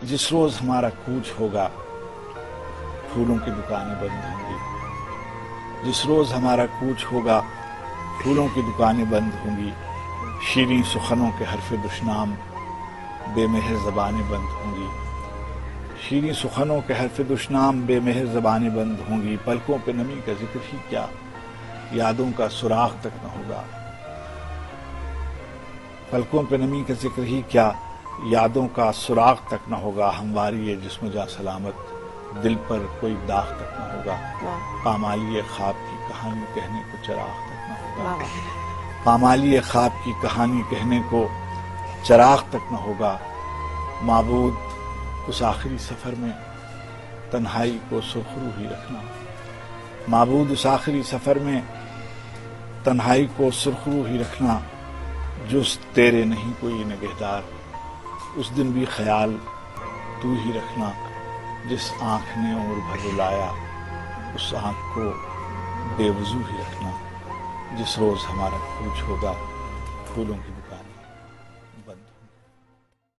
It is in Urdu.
جس روز ہمارا کوچ ہوگا پھولوں کی دکانیں بند ہوں گی. جس روز ہمارا کوچ ہوگا پھولوں کی دکانیں بند ہوں گی. شیریں سخنوں کے حرف دشنام بے مہر زبانیں بند ہوں گی. شیریں سخنوں کے حرف دشنام بے مہر زبانیں بند ہوں گی. پلکوں پہ نمی کا ذکر ہی کیا یادوں کا سراغ تک نہ ہوگا. پلکوں پہ نمی کا ذکر ہی کیا یادوں کا سراغ تک نہ ہوگا. ہمواری جسم جاں سلامت دل پر کوئی داغ تک نہ ہوگا. پامالی خواب کی کہانی کہنے کو چراغ تک نہ ہوگا. پامالی خواب کی کہانی کہنے کو چراغ تک نہ ہوگا. معبود اس آخری سفر میں تنہائی کو سرخرو ہی رکھنا. معبود اس آخری سفر میں تنہائی کو سرخرو ہی رکھنا. جز تیرے نہیں کوئی نگہدار اس دن بھی خیال تو ہی رکھنا. جس آنکھ نے عمر بھر رلایا اس آنکھ کو بے وضو ہی رکھنا. جس روز ہمارا کوچ ہوگا پھولوں کی دکان